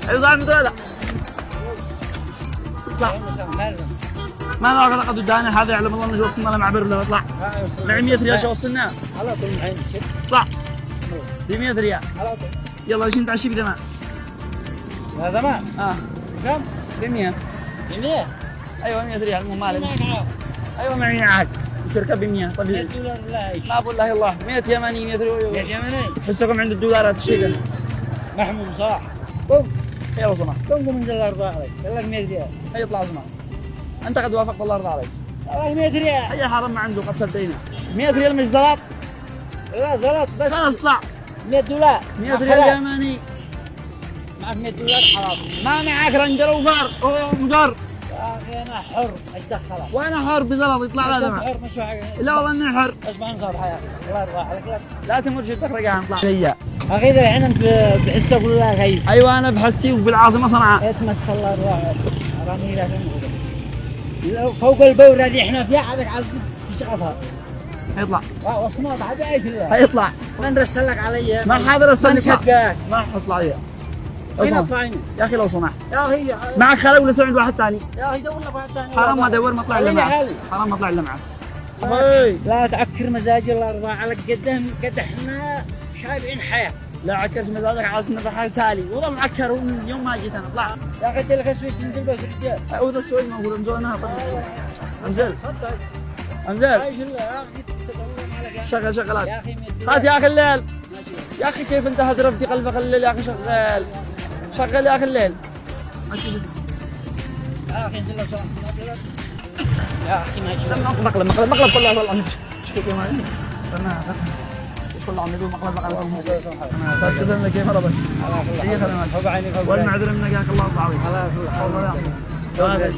ايوه صاحب لا اطلع. ما انا اقدر قدامي هذا يعلم الله انه وصلنا لمعبر ولا اطلع. معي 100 ريال شو وصلنا؟ على طول معي اطلع ب 100 ريال. على طول. يلا ايش نتعشى بثمان؟ هذا ما كم؟ ب 100. ب 100 ايوه 100 ريال مو مالك. معك ايوه معي عاد الشركه ب 100 طيب 100 دولار لا ايش؟ ما بقول لا الله 100 يمني 100 ريال 100 يمني حسكم عند الدولارات الشيء محمود صح قم يلا سمع قم من الله يرضى عليك يلا 100 ريال هي اطلع سمع انت قد وافقت الله يرضى عليك والله 100 ريال هي حرام ما عنده قد صدقينا 100 ريال مش زلط لا زلط بس خلاص اطلع 100 دولار 100 ريال يمني معك 100 دولار حرام ما معك رنجر وفار مقر يا اخي انا حر ايش دخلك؟ وانا حر بزلط يطلع لا دمع حر مش حاجه لا والله اني حر اسمع نصيحه يا اخي الله يرضى عليك لا تمر جدك رجعان اطلع هي اخي اذا الحين انت بحسك ولا غيث ايوه انا بحسي وبالعاصمه صنعاء اتمس الله يرضى عليك حرامي لازم لو فوق البور هذه احنا فيها عادك عايز تشغفها هيطلع وصمات عاد ايش الله هيطلع من رسل لك علي ما حدا رسلني شقاك ما حطلع هي وين اطلعيني يا اخي لو سمحت يا اخي معك خلاوي ولا سوي عند واحد ثاني يا اخي دور لك واحد ثاني حرام ما ادور ما اطلع الا معك حرام ما اطلع الا معك اخوي لا تعكر مزاجي الله يرضى عليك قد احنا شايفين حياه لا عكرت مزاجك على سنة حاجة سالي والله معكر من يوم ما جيت انا اطلع يا اخي ادي لك السويس انزل بس رجال اعوذ السويس ما اقول انزل انا انزل انزل ايش يا اخي تدور عليك شغل شغلات يا اخي هات يا اخي الليل يا اخي كيف انت هدربتي قلبك الليل يا اخي شغال شغل يا اخي الليل ما تشوف يا اخي انزل لو سمحت يا اخي ما يجي مقلب صلى الله عليه وسلم شكرا يا مالي صلى الله عليه وسلم مقلب تلتزم لك مره بس هي خدمات فوق عيني فوق والمعذره منك ياك الله يطلع عليك الله يرضى عليك